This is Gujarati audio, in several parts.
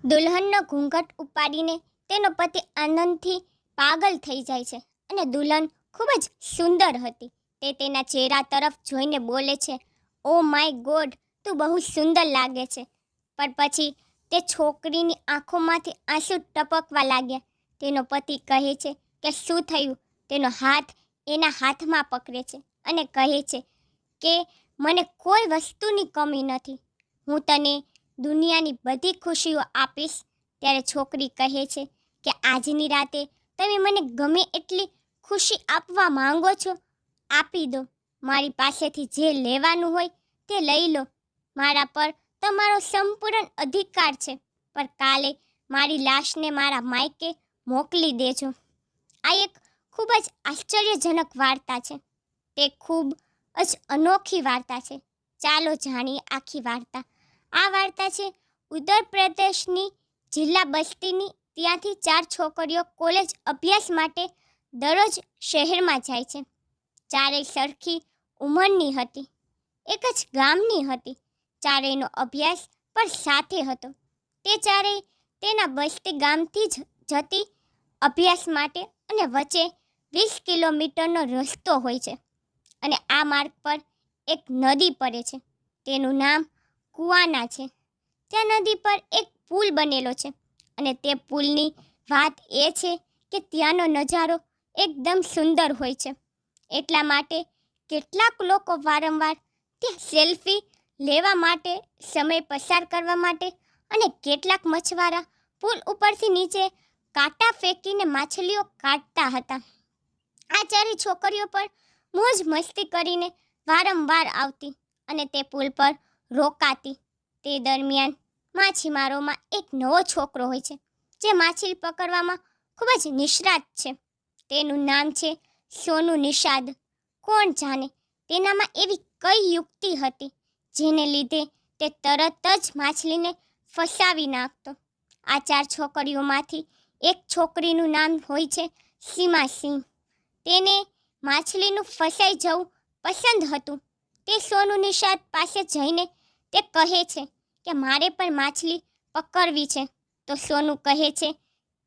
દુલ્હનનો ઘૂંઘટ ઉપાડીને તેનો પતિ આનંદથી પાગલ થઈ જાય છે અને દુલ્હન ખૂબ જ સુંદર હતી. તે તેના ચહેરા તરફ જોઈને બોલે છે, ઓ માય ગોડ, તું બહુ સુંદર લાગે છે. પણ પછી તે છોકરીની આંખોમાંથી આંસુ ટપકવા લાગ્યા. તેનો પતિ કહે છે કે શું થયું. તેનો હાથ એના હાથમાં પકડે છે અને કહે છે કે મને કોઈ વસ્તુની કમી નથી, હું તને દુનિયાની બધી ખુશીઓ આપીશ. ત્યારે છોકરી કહે છે કે આજની રાતે તમે મને ગમે એટલી ખુશી આપવા માંગો છો, આપી દો. મારી પાસેથી જે લેવાનું હોય તે લઈ લો. મારા પર તમારો સંપૂર્ણ અધિકાર છે, પણ કાલે મારી લાશને મારા માયકે મોકલી દેજો. આ એક ખૂબ જ આશ્ચર્યજનક વાર્તા છે. તે ખૂબ જ અનોખી વાર્તા છે. ચાલો જાણીએ આખી વાર્તા. આ વાર્તા છે ઉત્તર પ્રદેશની જિલ્લા બસ્તીની. ત્યાંથી 4 છોકરીઓ કોલેજ અભ્યાસ માટે દરરોજ શહેરમાં જાય છે. ચારેય સરખી ઉંમરની હતી, એક જ ગામની હતી. ચારેયનો અભ્યાસ પણ સાથે હતો. તે ચારેય તેના બસ્તી ગામથી જ જતી અભ્યાસ માટે, અને વચ્ચે 20 કિલોમીટરનો રસ્તો હોય છે. અને આ માર્ગ પર એક નદી પડે છે. તેનું નામ કુવાના છે. ત્યાં નદી પર એક પુલ બનેલો છે, અને તે પુલની વાત એ છે કે ત્યાંનો નજારો એકદમ સુંદર હોય છે. એટલા માટે કેટલાક લોકો વારંવાર ત્યાં સેલ્ફી લેવા માટે, સમય પસાર કરવા માટે, અને કેટલાક મછવારા પુલ ઉપરથી નીચે કાંટા ફેંકીને માછલીઓ કાઢતા હતા. આ ચારે છોકરીઓ પણ મોજ મસ્તી કરીને વારંવાર આવતી અને તે પુલ પર રોકાતી. તે દરમિયાન માછીમારોમાં એક નવો છોકરો હોય છે જે માછલી પકડવામાં ખૂબ જ નિષ્ણાત છે. તેનું નામ છે સોનુ નિષાદ. કોણ જાણે તેનામાં એવી કઈ યુક્તિ હતી જેને લીધે તે તરત જ માછલીને ફસાવી નાખતો. આ 4 છોકરીઓમાંથી એક છોકરીનું નામ હોય છે સીમા સિંહ. તેને માછલીનું ફસાઈ જવું પસંદ હતું. તે સોનુ નિષાદ પાસે જઈને તે કહે છે કે મારે પણ માછલી પકડવી છે. તો સોનુ કહે છે,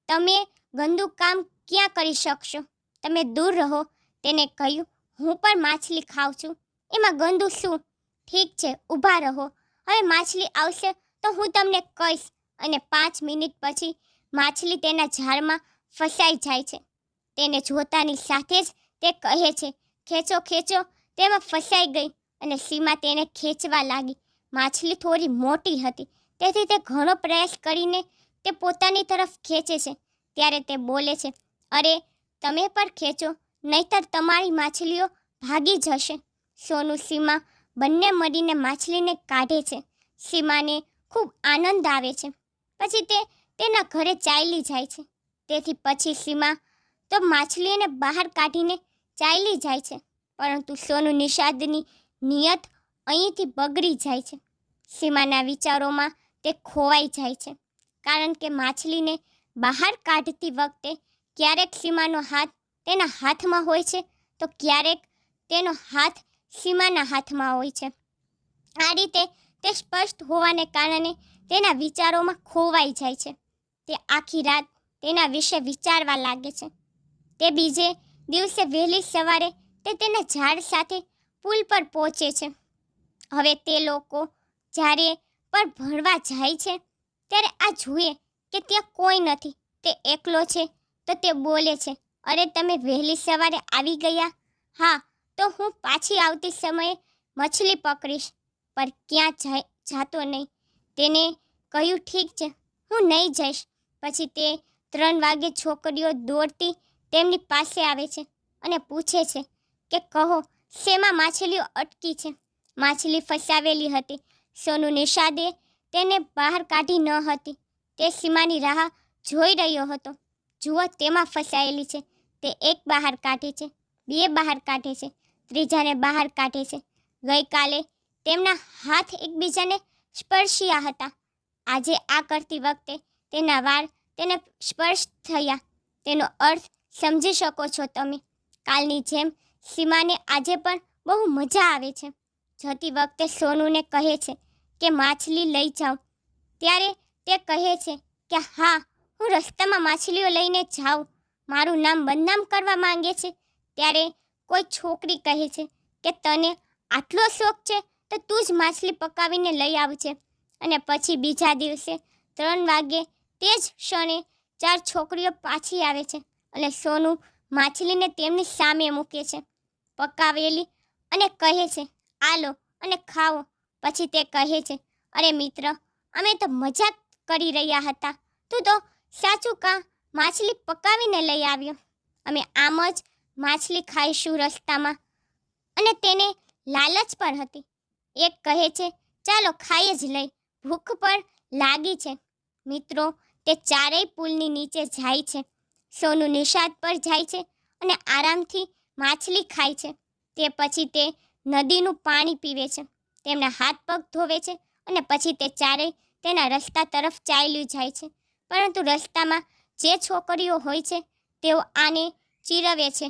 તમે ગંદુ કામ ક્યાં કરી શકશો, તમે દૂર રહો. તેને કહ્યું, હું પણ માછલી ખાઉં છું, એમાં ગંદુ શું? ઠીક છે, ઊભા રહો, હવે માછલી આવશે તો હું તમને કહીશ. અને 5 મિનિટ પછી માછલી તેના જાળમાં ફસાઈ જાય છે. તેને જોતાની સાથે જ તે કહે છે, ખેંચો ખેંચો. તેમાં ફસાઈ ગઈ અને સીમા તેને ખેંચવા લાગી. માછલી થોડી મોટી હતી, તેથી તે ઘણો પ્રયાસ કરીને તે પોતાની તરફ ખેંચે છે. ત્યારે તે બોલે છે, અરે તમે પણ ખેંચો, નહીતર તમારી માછલીઓ ભાગી જશે. સોનુ સીમા બંને મળીને માછલીને કાઢે છે. સીમાને ખૂબ આનંદ આવે છે. પછી તે તેના ઘરે ચાલી જાય છે. તેથી પછી સીમા તો માછલીને બહાર કાઢીને ચાલી જાય છે, પરંતુ સોનુ નિષાદની નિયત અહીંથી બગડી જાય છે. સીમાના વિચારોમાં તે ખોવાઈ જાય છે, કારણ કે માછલીને બહાર કાઢતી વખતે ક્યારેક સીમાનો હાથ તેના હાથમાં હોય છે, તો ક્યારેક તેનો હાથ સીમાના હાથમાં હોય છે. આ રીતે તે સ્પષ્ટ હોવાને કારણે તેના વિચારોમાં ખોવાઈ જાય છે. તે આખી રાત તેના વિશે વિચારવા લાગે છે. તે બીજે દિવસે વહેલી સવારે તે તેના ઝાડ સાથે પુલ પર પહોંચે છે. હવે તે લોકો જ્યારે પણ ભણવા જાય છે ત્યારે આ જુએ કે ત્યાં કોઈ નથી, તે એકલો છે. તો તે બોલે છે, અરે તમે વહેલી સવારે આવી ગયા? હા, તો હું પાછી આવતી સમયે મછલી પકડીશ, પર ક્યાં જાતો નહીં. તેને કહ્યું, ઠીક છે, હું નહીં જઈશ. પછી તે 3 વાગે છોકરીઓ દોડતી તેમની પાસે આવે છે અને પૂછે છે કે કહો, શેમાં માછલીઓ અટકી છે? માછલી ફસાવેલી હતી. સોનુ નિષાદે તેને બહાર કાઢી ન હતી. તે સીમાની રાહ જોઈ રહ્યો હતો. જુઓ, તેમાં ફસાયેલી છે. તે 1 બહાર કાઢે છે, 2 બહાર કાઢે છે, 3જાને બહાર કાઢે છે. ગઈકાલે તેમના હાથ એકબીજાને સ્પર્શ્યા હતા. આજે આ કરતી વખતે તેના વાળ તેને સ્પર્શ થયા. તેનો અર્થ સમજી શકો છો તમે. કાલની જેમ સીમાને આજે પણ બહુ મજા આવે છે. જતી વખતે સોનુને કહે છે કે માછલી લઈ જાઓ. ત્યારે તે કહે છે કે હા, હું રસ્તામાં માછલીઓ લઈને જાઉં, મારું નામ બદનામ કરવા માંગે છે. ત્યારે કોઈ છોકરી કહે છે કે તને આટલો શોખ છે તો તું જ માછલી પકાવીને લઈ આવજે. અને પછી બીજા દિવસે 3 વાગ્યે તે જ ક્ષણે 4 છોકરીઓ પાછી આવે છે અને સોનું માછલીને તેમની સામે મૂકે છે પકાવેલી, અને કહે છે આ લો અને ખાઓ. પછી તે કહે છે, અરે મિત્ર, અમે તો મજાક કરી રહ્યા હતા, તું તો સાચું કા માછલી પકાવીને લઈ આવ્યો. અમે આમ જ માછલી ખાઈશું રસ્તામાં. અને તેને લાલચ પર હતી. એક કહે છે ચાલો ખાઈ જ લઈ, ભૂખ પણ લાગી છે. મિત્રો, તે ચારેય પુલની નીચે જાય છે. સોનું નિષાદ પર જાય છે અને આરામથી માછલી ખાય છે. તે પછી તે નદીનું પાણી પીવે છે, તેમના હાથ પગ ધોવે છે અને પછી તે ચારેય તેના રસ્તા તરફ ચાલ્યું જાય છે. પરંતુ રસ્તામાં જે છોકરીઓ હોય છે તેઓ આને ચીરવે છે.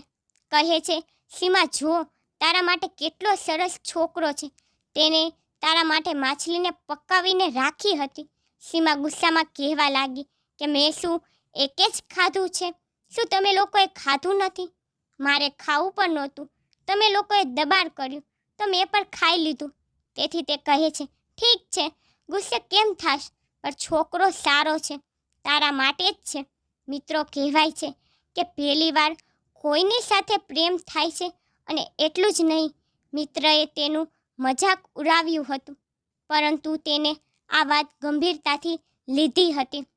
કહે છે, સીમા જુઓ, તારા માટે કેટલો સરસ છોકરો છે, તેને તારા માટે માછલીને પકાવીને રાખી હતી. સીમા ગુસ્સામાં કહેવા લાગી કે મેં શું એકે જ ખાધું છે? શું તમે લોકોએ ખાધું નથી? મારે ખાવું પણ નહોતું, તમે લોકોએ દબાણ કર્યું તો મેં પણ ખાઈ લીધું. તેથી તે કહે છે ઠીક છે, ગુસ્સે કેમ થાશ, પણ છોકરો સારો છે, તારા માટે જ છે. મિત્રો, કહેવાય છે કે પહેલી વાર કોઈની સાથે પ્રેમ થાય છે અને એટલું જ નહીં, મિત્રએ તેનું મજાક ઉડાવ્યું હતું, પરંતુ તેને આ વાત ગંભીરતાથી લીધી હતી.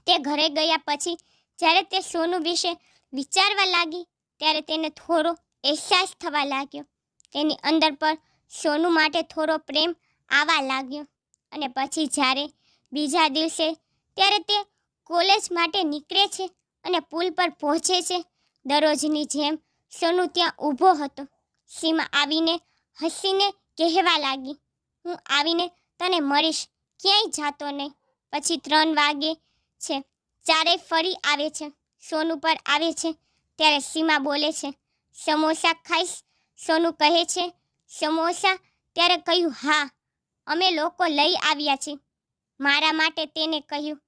તે ઘરે ગયા પછી જ્યારે તે સોનું વિશે વિચારવા લાગી ત્યારે તેને થોડો અહેસાસ થવા લાગ્યો. તેની અંદર પર સોનું માટે થોડો પ્રેમ આવવા લાગ્યો. અને પછી જ્યારે બીજા દિવસે ત્યારે તે કોલેજ માટે નીકળે છે અને પુલ પર પહોંચે છે. દરરોજની જેમ સોનું ત્યાં ઊભો હતો. સીમા આવીને હસીને કહેવા લાગી, હું આવીને તને મળીશ, ક્યાંય જાતો નહીં. પછી 3 વાગે છે, ચારેય ફરી આવે છે, સોનું પર આવે છે. ત્યારે સીમા બોલે છે, સમોસા ખાઈશ? સોનું કહે છે, સમોસા? ત્યારે કહ્યું, હા, અમે લોકો લઈ આવ્યા છીએ. મારા માટે? તેને કહ્યું,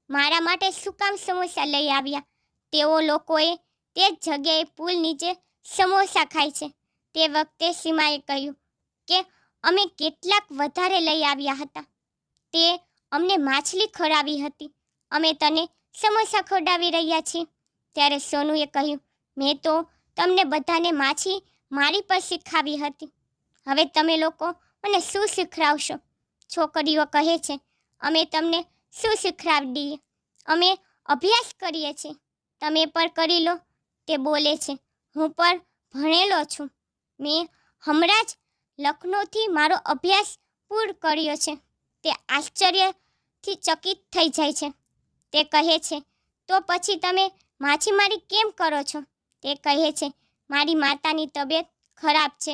મારા માટે શું કામ સમોસા લઈ આવ્યા? તેઓ લોકોએ તે જ જગ્યાએ પુલ નીચે સમોસા ખાય છે. તે વખતે સીમાએ કહ્યું કે અમે કેટલાક વધારે લઈ આવ્યા હતા, તે અમને માછલી ખવડાવી હતી, અમે તને સમોસા ખવડાવી રહ્યા છીએ. ત્યારે સોનુએ કહ્યું, મેં તો તમને બધાને માછી મારી પર શીખવી હતી, હવે તમે લોકો મને શું શીખવાડશો? છોકરીઓ કહે છે, અમે તમને શું શીખવાડીએ, અમે અભ્યાસ કરીએ છીએ, તમે પણ કરી લો. તે બોલે છે, હું પણ ભણેલો છું, મેં હમણાં જ લખનૌથી મારો અભ્યાસ પૂર્ણ કર્યો છે. તે આશ્ચર્યથી ચકિત થઈ જાય છે. તે કહે છે, તો પછી તમે માછીમારી કેમ કરો છો? તે કહે છે, મારી માતાની તબિયત ખરાબ છે,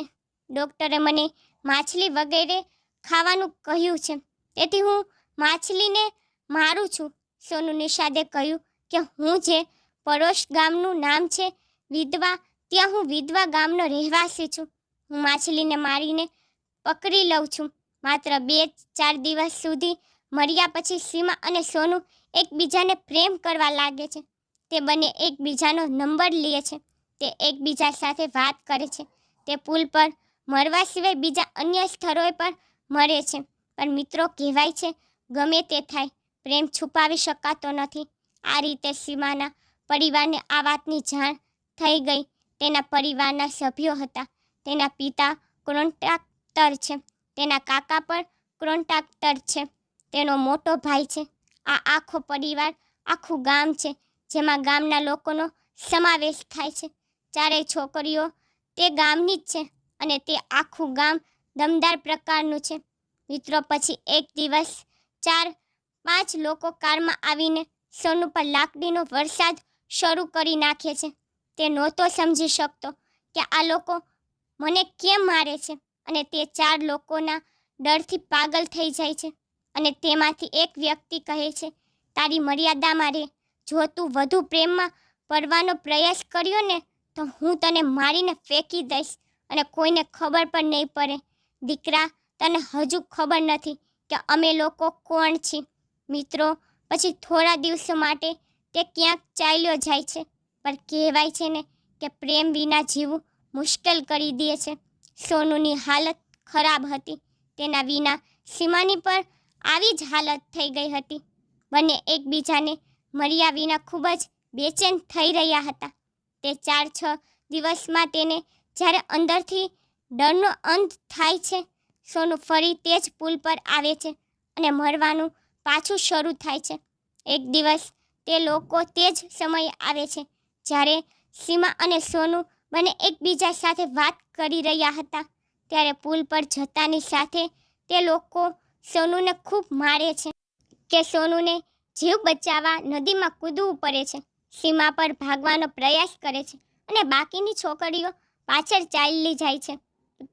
ડૉક્ટરે મને માછલી વગેરે ખાવાનું કહ્યું છે, તેથી હું માછલીને મારું છું. સોનુ નિષાદે કહ્યું કે હું જે પડોશ ગામનું નામ છે વિધવા, ત્યાં હું વિધવા ગામનો રહેવાસી છું. હું માછલીને મારીને પકડી લઉં છું. માત્ર 2-4 દિવસ સુધી મર્યા પછી સીમા અને સોનુ એકબીજાને પ્રેમ કરવા લાગે છે. તે બંને એકબીજાનો નંબર લે છે. તે એકબીજા સાથે વાત કરે છે. તે પુલ પર મરવા સિવાય બીજા અન્ય સ્થળોએ પર મરે છે. પણ મિત્રો, કહેવાય છે ગમે તે થાય, પ્રેમ છુપાવી શકાતો નથી. આ રીતે સીમાના પરિવારને આ વાતની જાણ થઈ ગઈ. તેના પરિવારના સભ્યો હતા. તેના પિતા કોન્ટ્રાક્ટર છે, તેના કાકા પણ કોન્ટ્રાક્ટર છે, તેનો મોટો ભાઈ છે. આ આખો પરિવાર, આખું ગામ છે જેમાં ગામના લોકોનો સમાવેશ થાય છે. ચારેય છોકરીઓ તે ગામની જ છે અને તે આખું ગામ દમદાર પ્રકારનું છે. મિત્રો, પછી એક દિવસ 4-5 લોકો કારમાં આવીને સોનુ પર લાકડીનો વરસાદ શરૂ કરી નાખે છે. તે નહોતો સમજી શકતો કે આ લોકો મને કેમ મારે છે અને તે 4 લોકોના ડરથી પાગલ થઈ જાય છે. અને તેમાંથી એક વ્યક્તિ કહે છે, તારી મર્યાદામાં રહે, જો તું વધુ પ્રેમમાં પડવાનો પ્રયાસ કર્યો ને તો હું તને મારીને ફેંકી દઈશ અને કોઈને ખબર પણ નહીં પડે. દીકરા, તને હજુ ખબર નથી કે અમે લોકો કોણ છીએ. મિત્રો, પછી થોડા દિવસો માટે તે ક્યાંક ચાલ્યો જાય છે. પણ કહેવાય છે ને કે પ્રેમ વિના જીવવું મુશ્કેલ કરી દે છે. સોનુની હાલત ખરાબ હતી. તેના વિના સીમાની પર આવી જ હાલત થઈ ગઈ હતી. બંને એકબીજાને મળ્યા વિના ખૂબ જ બેચેન થઈ રહ્યા હતા. તે 4-6 દિવસમાં તેને જ્યારે અંદરથી ડરનો અંત થાય છે. સોનુ ફરી તે જ પુલ પર આવે છે અને મળવાનું પાછું શરૂ થાય છે. એક દિવસ તે લોકો તે જ સમયે આવે છે જ્યારે સીમા અને સોનુ બંને એકબીજા સાથે વાત કરી રહ્યા હતા. ત્યારે પુલ પર જતાની સાથે તે લોકો સોનુને ખૂબ મારે છે કે સોનુને જીવ બચાવવા નદીમાં કૂદવું પડે છે. સીમા પર ભાગવાનો પ્રયાસ કરે છે અને બાકીની છોકરીઓ પાછળ ચાલી જાય છે.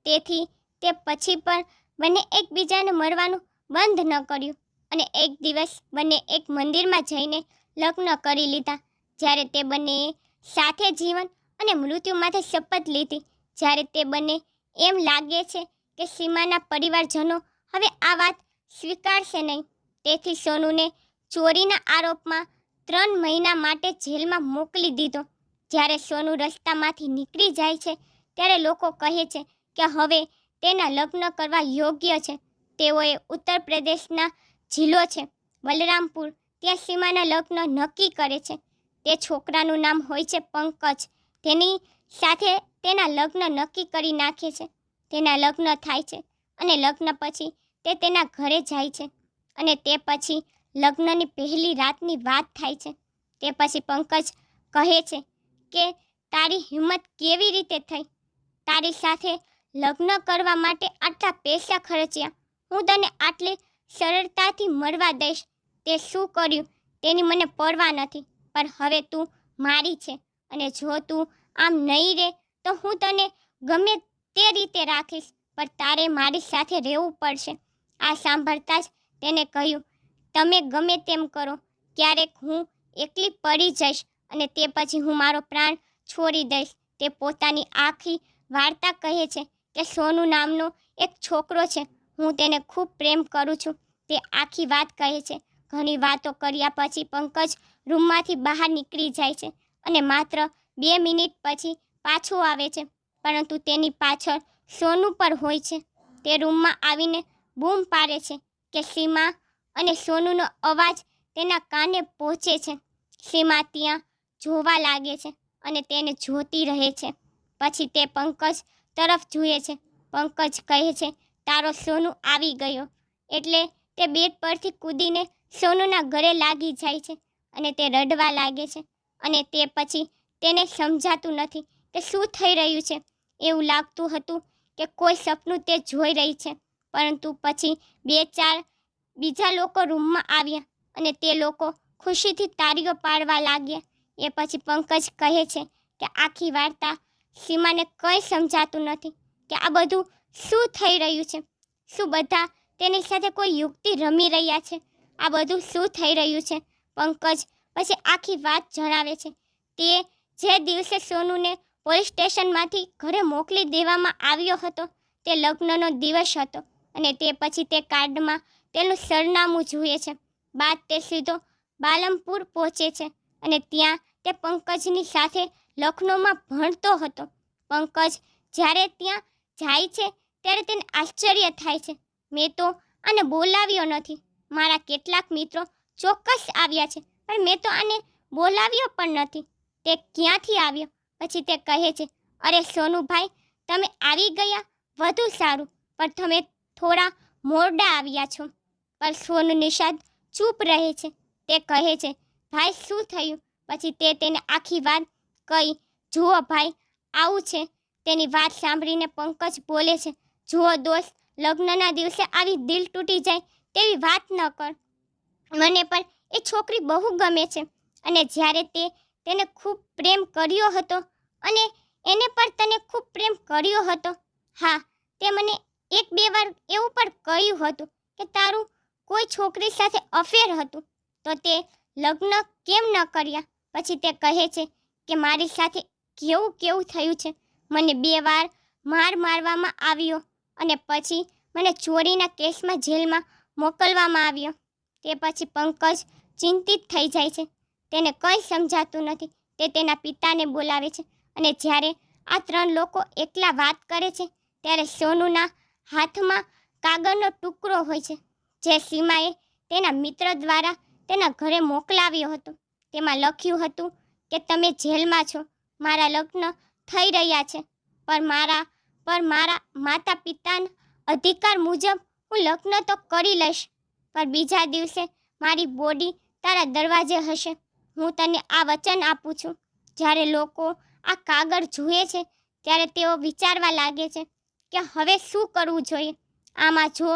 તેથી તે પછી પણ બંને એકબીજાને મળવાનું બંધ ન કર્યું અને એક દિવસ બંને એક મંદિરમાં જઈને લગ્ન કરી લીધા. જ્યારે તે બંનેએ સાથે જીવન અને મૃત્યુ માટે શપથ લીધી. જ્યારે તે બંને એમ લાગે છે કે સીમાના પરિવારજનો હવે આ વાત સ્વીકારશે નહીં. તેથી સોનુને ચોરીના આરોપમાં 3 મહિના માટે જેલમાં મોકલી દીધો. જ્યારે સોનુ રસ્તામાંથી નીકળી જાય છે ત્યારે લોકો કહે છે કે હવે તેના લગ્ન કરવા યોગ્ય છે. તેઓએ ઉત્તર પ્રદેશના જિલ્લો છે બલરામપુર, ત્યાં સીમાના લગ્ન નક્કી કરે છે. તે છોકરાનું નામ હોય છે પંકજ. તેની સાથે તેના લગ્ન નક્કી કરી નાખે છે. તેના લગ્ન થાય છે અને લગ્ન પછી તે તેના ઘરે જાય છે અને તે પછી લગ્નની પહેલી રાતની વાત થાય છે. તે પછી પંકજ કહે છે કે તારી હિંમત કેવી રીતે થઈ? તારી સાથે લગ્ન કરવા માટે આટલા પૈસા ખર્ચ્યા. હું તને આટલી સરળતાથી મળવા દઈશ. તે શું કર્યું તેની મને પરવા નથી, પણ હવે તું મારી છે અને જો તું આમ નહીં રહે તો હું તને ગમે તે રીતે રાખીશ, પણ તારે મારી સાથે રહેવું પડશે. આ સાંભળતા જ તેને કહ્યું, તમે ગમે તેમ કરો, ક્યારેક હું એકલી પડી જઈશ અને તે પછી હું મારો પ્રાણ છોડી દઈશ. તે પોતાની આખી વાર્તા કહે છે કે સોનુ નામનો એક છોકરો છે, હું તેને ખૂબ પ્રેમ કરું છું. તે આખી વાત કહે છે. ઘણી વાતો કર્યા પછી પંકજ રૂમમાંથી બહાર નીકળી જાય છે અને માત્ર 2 મિનિટ પછી પાછો આવે છે, પરંતુ તેની પાછળ સોનુ પર હોય છે. તે રૂમમાં આવીને બૂમ પાડે છે કે સીમા અને સોનુનો અવાજ તેના કાને પહોંચે છે. સીમા ત્યાં જોવા લાગે છે અને તેને જોતી રહે છે. પછી તે પંકજ તરફ જુએ છે. પંકજ કહે છે, તારો સોનુ આવી ગયો. એટલે તે બેડ પરથી કૂદીને સોનુના ગળે લાગી જાય છે અને તે રડવા લાગે છે અને તે પછી તેને સમજાતું નથી કે શું થઈ રહ્યું છે. એવું લાગતું હતું કે કોઈ સપનું તે જોઈ રહી છે. પરંતુ પછી 2-4 બીજા લોકો રૂમમાં આવ્યા અને તે લોકો ખુશીથી તાળીઓ પાડવા લાગ્યા. એ પછી પંકજ કહે છે કે આખી વાર્તા સીમાને કંઈ સમજાતું નથી કે આ બધું શું થઈ રહ્યું છે. શું બધા તેની સાથે કોઈ યુક્તિ રમી રહ્યા છે? આ બધું શું થઈ રહ્યું છે? પંકજ પછી આખી વાત જણાવે છે. તે જે દિવસે સોનુને પોલીસ સ્ટેશનમાંથી ઘરે મોકલી દેવામાં આવ્યો હતો તે લગ્નનો દિવસ હતો અને તે પછી તે કાર્ડમાં તેનું સરનામું જુએ છે. બાદ તે સીધો બાલમપુર પહોંચે છે અને ત્યાં તે પંકજની સાથે લખનૌમાં ભણતો હતો. પંકજ જ્યારે ત્યાં જાય છે ત્યારે તેને આશ્ચર્ય થાય છે. મેં તો આને બોલાવ્યો નથી. મારા કેટલાક મિત્રો ચોક્કસ આવ્યા છે, પણ મેં તો આને બોલાવ્યો પણ નથી. તે ક્યાંથી આવ્યો? પછી તે કહે છે, અરે સોનુભાઈ, તમે આવી ગયા, વધુ સારું, પણ તમે થોડા મોડા આવ્યા છો. પણ સોનુ નિષાદ ચૂપ રહે છે. તે કહે છે, ભાઈ શું થયું? પછી તે તેને આખી વાત કહી. જુઓ ભાઈ, આવું છે. તેની વાત સાંભળીને પંકજ બોલે છે, જુઓ દોસ્ત, લગ્નના દિવસે આવી દિલ તૂટી જાય તેવી વાત ન કર. મને પણ એ છોકરી બહુ ગમે છે અને જ્યારે તે તેને ખૂબ પ્રેમ કર્યો હતો અને એને પણ તને ખૂબ પ્રેમ કર્યો હતો. હા, તે મને 1-2 વાર એવું પણ કહ્યું હતું કે તારું કોઈ છોકરી સાથે અફેર હતું, તો તે લગ્ન કેમ ન કર્યા? પછી તે કહે છે કે મારી સાથે કેવું થયું છે. મને 2 વાર માર મારવામાં આવ્યો અને પછી મને ચોરીના કેસમાં જેલમાં મોકલવામાં આવ્યો. તે પછી પંકજ ચિંતિત થઈ જાય છે. તેને કંઈ સમજાતું નથી. તે તેના પિતાને બોલાવે છે અને જ્યારે આ 3 લોકો એકલા વાત કરે છે ત્યારે સોનુના હાથમાં કાગળનો ટુકડો હોય છે જે સીમાએ તેના મિત્ર દ્વારા તેના ઘરે મોકલાવ્યો હતો. તેમાં લખ્યું હતું કે તમે જેલમાં છો, મારા લગ્ન થઈ રહ્યા છે, પર મારા માતા પિતાના અધિકાર મુજબ હું લગ્ન તો કરી લઈશ, પર બીજા દિવસે મારી બોડી તારા દરવાજે હશે. હું તને આ વચન આપું છું. જ્યારે લોકો આ કાગળ જુએ છે ત્યારે તેઓ વિચારવા લાગે છે કે હવે શું કરવું જોઈએ. આમાં જો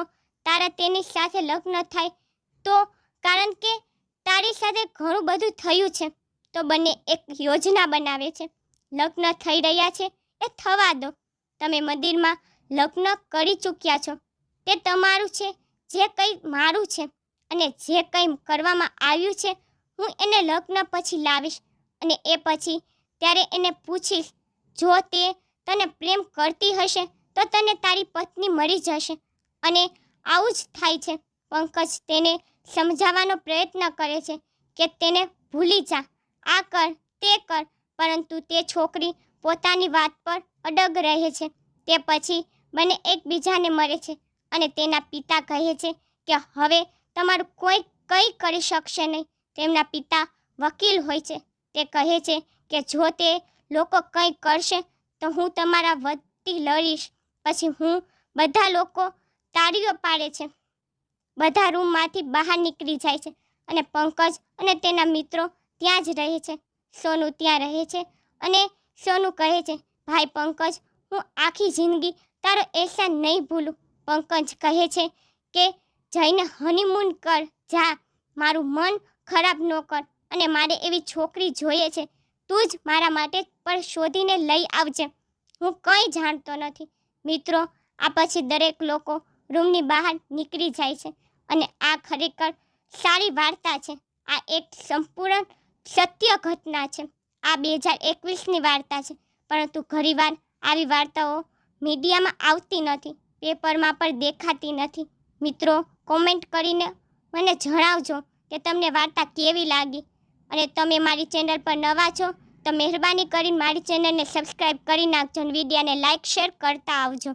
તારા તેની સાથે લગ્ન થાય તો, કારણ કે તારી સાથે ઘણું બધું થયું છે, તો બંને એક યોજના બનાવે છે. લગ્ન થઈ રહ્યા છે એ થવા દો. તમે મંદિરમાં લગ્ન કરી ચૂક્યા છો, તે તમારું છે. જે કંઈ મારું છે અને જે કંઈ કરવામાં આવ્યું છે હું એને લગ્ન પછી લાવીશ અને એ પછી ત્યારે એને પૂછીશ. જો તે તને પ્રેમ કરતી હશે તો તને તારી પત્ની મળી જશે. અને આવું જ થાય છે. પંકજ તેને સમજાવવાનો પ્રયત્ન કરે છે કે તેને ભૂલી જા, આ કર તે કર, પરંતુ તે છોકરી પોતાની વાત પર અડગ રહે છે. તે પછી બંને એકબીજાને મળે છે અને તેના પિતા કહે છે કે હવે તમારું કોઈ કંઈ કરી શકશે નહીં. તેમના પિતા વકીલ હોય છે. તે કહે છે કે જો તે લોકો કંઈ કરશે તો હું તમારા વતી લડીશ. પછી બધા લોકો તાળીઓ પાડે છે. બધા રૂમમાંથી બહાર નીકળી જાય છે અને પંકજ અને તેના મિત્રો ત્યાં જ રહે છે. સોનુ ત્યાં રહે છે અને સોનુ કહે છે, ભાઈ પંકજ, હું આખી જિંદગી તારો એહસાન નહીં ભૂલું. પંકજ કહે છે કે જઈને હનીમૂન કર, જા, મારું મન ખરાબ ન કર અને મારે એવી છોકરી જોઈએ છે. તું જ મારા માટે પણ શોધીને લઈ આવજે. હું કંઈ જાણતો નથી. મિત્રો, આ પછી દરેક લોકો રૂમની બહાર નીકળી જાય છે અને આ ખરેખર સારી વાર્તા છે. આ એક સંપૂર્ણ સત્ય ઘટના છે. આ 2021ની વાર્તા છે, પરંતુ ઘણીવાર આવી વાર્તાઓ મીડિયામાં આવતી નથી, પેપરમાં પણ દેખાતી નથી. મિત્રો, કોમેન્ટ કરીને મને જણાવજો કે તમને વાર્તા કેવી લાગી. અને તમે મારી ચેનલ પર નવા છો તો મહેરબાની કરીને મારી ચેનલને સબસ્ક્રાઈબ કરી નાખજો અને વિડીયોને લાઈક શેર કરતા આવજો.